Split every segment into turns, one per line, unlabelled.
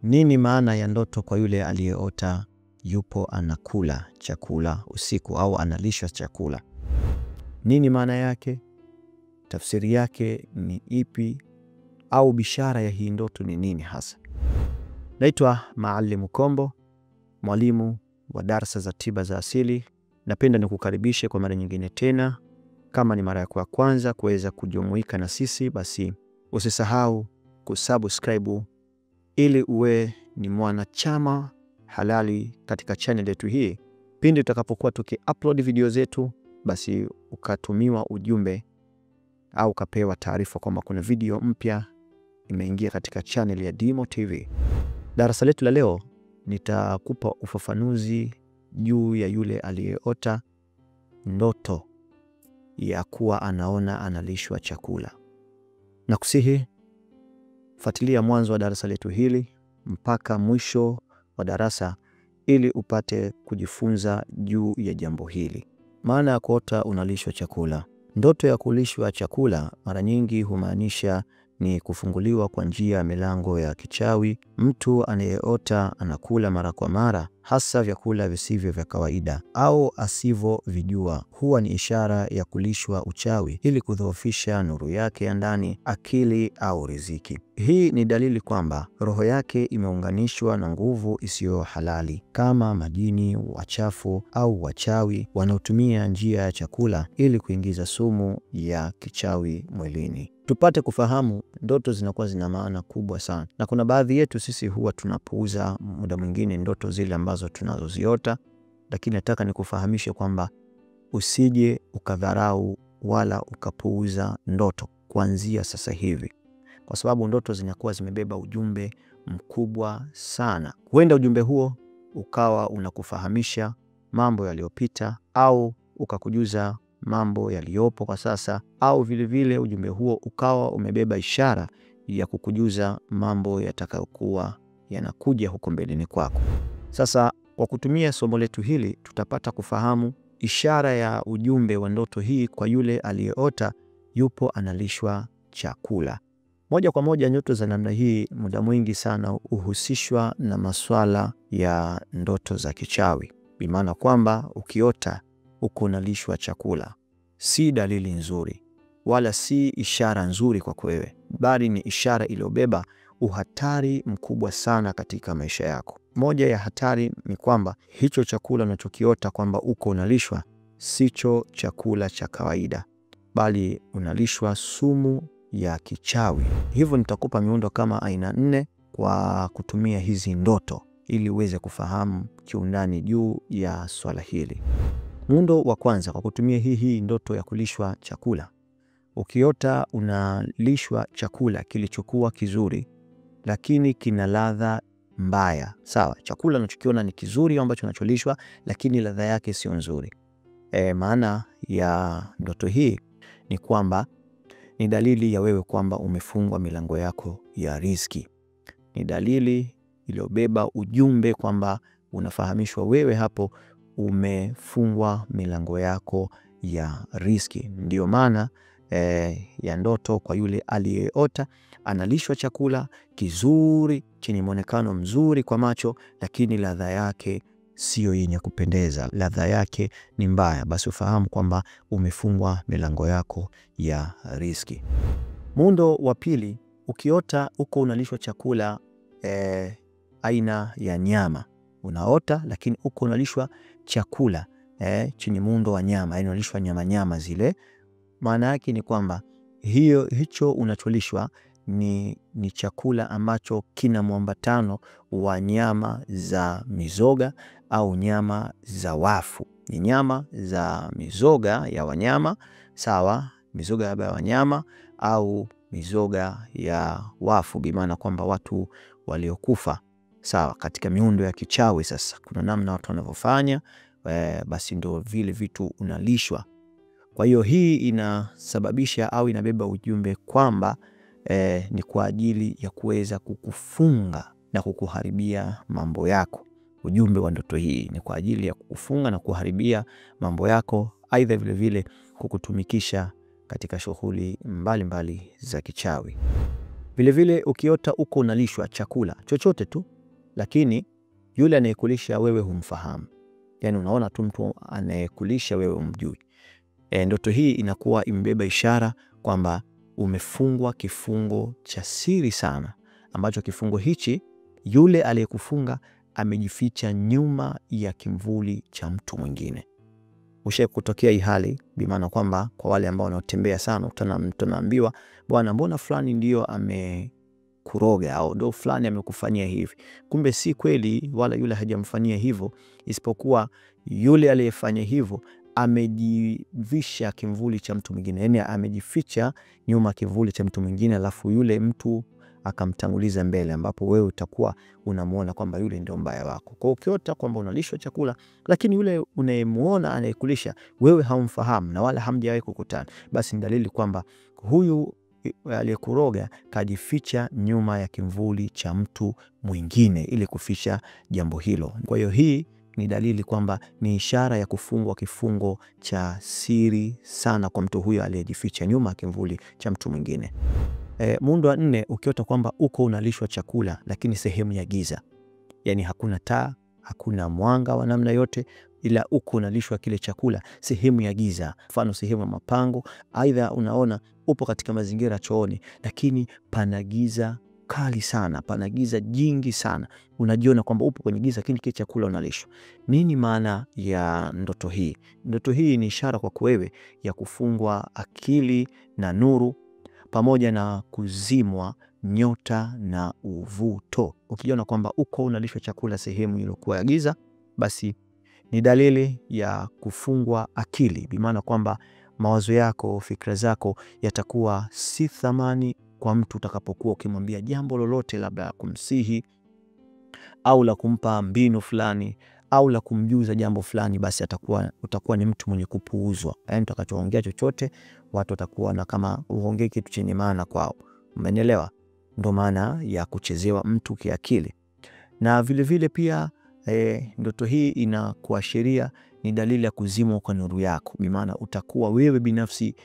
Nini maana ya ndoto kwa yule aliyeota yupo anakula chakula usiku au analishwa chakula? Nini maana yake? Tafsiri yake ni ipi? Au bishara ya hii ndoto ni nini hasa? Naitwa Maalim Kombo, mwalimu wa darasa za tiba za asili. Napenda nikukaribishe kwa mara nyingine tena. Kama ni mara yako ya kwanza kuweza kujumuika na sisi, basi usisahau kusubscribe ili uwe ni mwanachama halali katika channel yetu hii. Pindi tutakapokuwa tuki-upload video zetu, basi ukatumiwa ujumbe au ukapewa taarifa kwamba kuna video mpya imeingia katika channel ya Dimo TV. Darasa letu la leo nitakupa ufafanuzi juu ya yule aliyeota ndoto ya kuwa anaona analishwa chakula. Nakusihi fuatilia mwanzo wa darasa letu hili mpaka mwisho wa darasa ili upate kujifunza juu ya jambo hili. Maana ya kuota unalishwa chakula. Ndoto ya kulishwa chakula mara nyingi humaanisha ni kufunguliwa kwa njia ya milango ya kichawi. Mtu anayeota anakula mara kwa mara, hasa vyakula visivyo vya kawaida au asivyovijua, huwa ni ishara ya kulishwa uchawi ili kudhoofisha nuru yake ya ndani, akili au riziki. Hii ni dalili kwamba roho yake imeunganishwa na nguvu isiyo halali, kama majini, wachafu au wachawi wanaotumia njia ya chakula ili kuingiza sumu ya kichawi mwilini. Tupate kufahamu, ndoto zinakuwa zina maana kubwa sana, na kuna baadhi yetu sisi huwa tunapuuza muda mwingine ndoto zile ambazo tunazoziota. Lakini nataka nikufahamishe kwamba usije ukadharau wala ukapuuza ndoto kuanzia sasa hivi, kwa sababu ndoto zinakuwa zimebeba ujumbe mkubwa sana. Huenda ujumbe huo ukawa unakufahamisha mambo yaliyopita au ukakujuza mambo yaliyopo kwa sasa, au vile vile ujumbe huo ukawa umebeba ishara ya kukujuza mambo yatakayokuwa yanakuja huko mbeleni kwako. Sasa kwa kutumia somo letu hili tutapata kufahamu ishara ya ujumbe wa ndoto hii kwa yule aliyeota yupo analishwa chakula. Moja kwa moja ndoto za namna hii muda mwingi sana uhusishwa na masuala ya ndoto za kichawi. Bimaana kwamba ukiota uko unalishwa chakula, si dalili nzuri wala si ishara nzuri kwa wewe, bali ni ishara iliyobeba uhatari mkubwa sana katika maisha yako. Moja ya hatari ni kwamba hicho chakula unachokiota kwamba uko unalishwa sicho chakula cha kawaida, bali unalishwa sumu ya kichawi. Hivyo nitakupa miundo kama aina 4 kwa kutumia hizi ndoto ili uweze kufahamu kiundani juu ya swala hili. Muundo wa kwanza, kwa kutumia hii ndoto ya kulishwa chakula. Ukiota unalishwa chakula kilichokuwa kizuri lakini kina ladha mbaya. Sawa, chakula unachokiona ni kizuri ambacho unacholishwa lakini ladha yake sio nzuri. Maana ya ndoto hii ni kwamba ni dalili ya wewe kwamba umefungwa milango yako ya riziki. Ni dalili iliyobeba ujumbe kwamba unafahamishwa wewe hapo umefungwa milango yako ya riziki. Ndio maana ya ndoto kwa yule aliyeota analishwa chakula kizuri chenye muonekano mzuri kwa macho, lakini ladha yake sio yenye kupendeza, ladha yake ni mbaya, basi ufahamu kwamba umefungwa milango yako ya riziki. Muundo wa pili, ukiota uko unalishwa chakula aina ya nyama. Unaota lakini uko unalishwa chakula chenye muundo wa nyama, yaani unalishwa nyama zile. Maana yake ni kwamba hicho unacholishwa ni chakula ambacho kina muambatano wa nyama za mizoga au nyama za wafu. Ni nyama za mizoga ya wanyama, sawa, mizoga ya wanyama au mizoga ya wafu, bimaana kwamba watu waliokufa. Sawa, katika miundo ya kichawi sasa kuna namna watu wanavyofanya, basi ndio vile vitu unalishwa. Kwa hiyo hii inasababisha au inabeba ujumbe kwamba ni kwa ajili ya kuweza kukufunga na kukuharibia mambo yako. Ujumbe wa ndoto hii ni kwa ajili ya kukufunga na kuharibia mambo yako, aidha vile vile kukutumikisha katika shughuli mbalimbali za kichawi. Vile vile ukiota uko unalishwa chakula chochote tu, lakini yule anayekulisha wewe humfahamu, yani unaona tu mtu anayekulisha wewe umjui, ndoto hii inakuwa imebeba ishara kwamba umefungwa kifungo cha siri sana, ambacho kifungo hichi yule aliyekufunga amejificha nyuma ya kimvuli cha mtu mwingine. Kutokea hii hali, bimaana kwamba kwa wale ambao wanaotembea sana tunaambiwa, bwana, mbona fulani ndio amekuroga au ndio fulani amekufanyia hivi. Kumbe si kweli, wala yule hajamfanyia hivyo, isipokuwa yule aliyefanya hivyo amejivisha kimvuli cha mtu mwingine, yani amejificha nyuma kivuli cha mtu mwingine, alafu yule mtu akamtanguliza mbele, ambapo wewe utakuwa unamuona kwamba yule ndio mbaya wako. Kwa ukiota kwamba unalishwa chakula, lakini yule unayemuona anayekulisha wewe haumfahamu na wala hamjawahi kukutana, basi ni dalili kwamba huyu aliyekuroga kajificha nyuma ya kimvuli cha mtu mwingine ili kuficha jambo hilo. Kwa hiyo hii ni dalili kwamba ni ishara ya kufungwa kifungo cha siri sana kwa mtu huyo aliyejificha nyuma ya kimvuli cha mtu mwingine. Muundo wa 4, ukiota kwamba uko unalishwa chakula lakini sehemu ya giza, yani hakuna taa, hakuna mwanga wa namna yote, ila uko unalishwa kile chakula sehemu ya giza, mfano sehemu ya mapango, aidha unaona upo katika mazingira chooni, lakini pana giza kali sana, pana giza jingi sana, unajiona kwamba upo kwenye giza lakini kile chakula unalishwa. Nini maana ya ndoto hii? Ndoto hii ni ishara kwa wewe ya kufungwa akili na nuru, pamoja na kuzimwa nyota na uvuto. Ukiona kwamba uko unalishwa chakula sehemu iliyokuwa ya giza, basi ni dalili ya kufungwa akili, bimaana kwamba mawazo yako, fikra zako yatakuwa si thamani kwa mtu utakapokuwa ukimwambia jambo lolote, labda la kumsihi au la kumpa mbinu fulani au la kumjuza jambo fulani, basi utakuwa ni mtu mwenye kupuuzwa. Yani utakachoongea chochote watu watakuwa na kama uongee kitu chenye maana kwao. Umeelewa? Ndio maana ya kuchezewa mtu kiakili. Na vile vile pia ndoto hii inakuashiria ni dalili ya kuzimwa kwa nuru yako, bimaana utakuwa wewe binafsi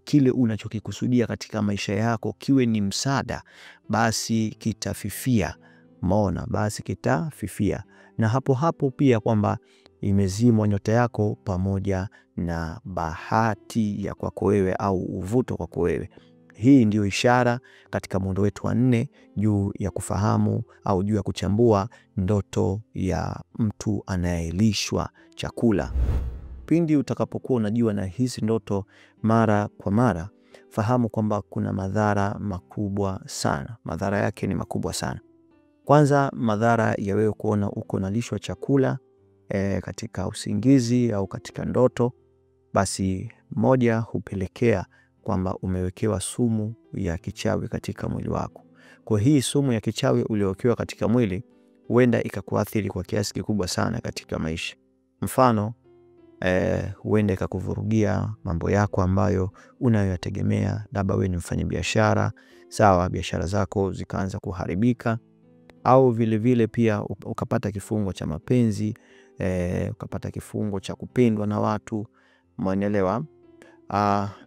kile unachokikusudia katika maisha yako kiwe ni msaada, basi kitafifia. Maona, basi kitafifia. Na hapo pia kwamba imezimwa nyota yako pamoja na bahati ya kwako wewe au uvuto kwako wewe. Hii ndio ishara katika muundo wetu wa 4 juu ya kufahamu au juu ya kuchambua ndoto ya mtu anayelishwa chakula. Pindi utakapokuwa unajua na hizi ndoto mara kwa mara, fahamu kwamba kuna madhara makubwa sana. Madhara yake ni makubwa sana. Kwanza, madhara ya wewe kuona uko unalishwa chakula katika usingizi au katika ndoto, basi moja, hupelekea kwamba umewekewa sumu ya kichawi katika mwili wako. Kwa hii sumu ya kichawi uliowekewa katika mwili huenda ikakuathiri kwa kiasi kikubwa sana katika maisha. Mfano, huenda ikakuvurugia mambo yako ambayo unayoyategemea, labda wewe ni mfanyabiashara, sawa, biashara zako zikaanza kuharibika, au vile vile pia ukapata kifungo cha mapenzi, ukapata kifungo cha kupendwa na watu, umeelewa?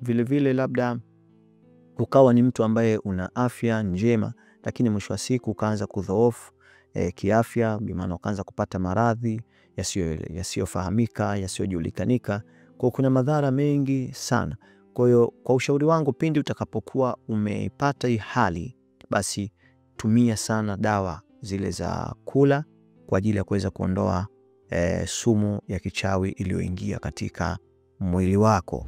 Vile vile labda ukawa ni mtu ambaye una afya njema, lakini mwisho wa siku ukaanza kudhoofu kiafya, bimaana ukaanza kupata maradhi yasiyofahamika, yasiyojulikanika. Kwa kuna madhara mengi sana. Kwa hiyo kwa ushauri wangu, pindi utakapokuwa umepata hii hali, basi tumia sana dawa zile za kula kwa ajili ya kuweza kuondoa sumu ya kichawi iliyoingia katika mwili wako.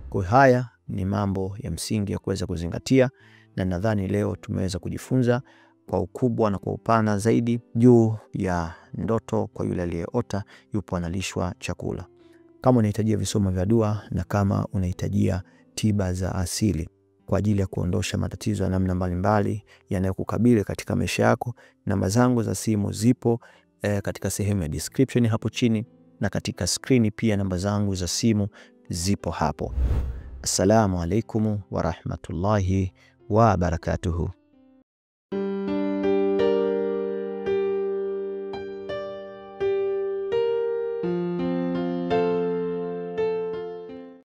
Kwa haya ni mambo ya msingi ya kuweza kuzingatia, na nadhani leo tumeweza kujifunza kwa ukubwa na kwa upana zaidi juu ya ndoto kwa yule aliyeota yupo analishwa chakula. Kama unahitajia visomo vya dua na kama unahitajia tiba za asili kwa ajili ya kuondosha matatizo ya namna mbalimbali yanayokukabili katika maisha yako, namba zangu za simu zipo katika sehemu ya description hapo chini, na katika screen pia namba zangu za simu zipo hapo. Assalamu alaikum wa rahmatullahi wa barakatuhu.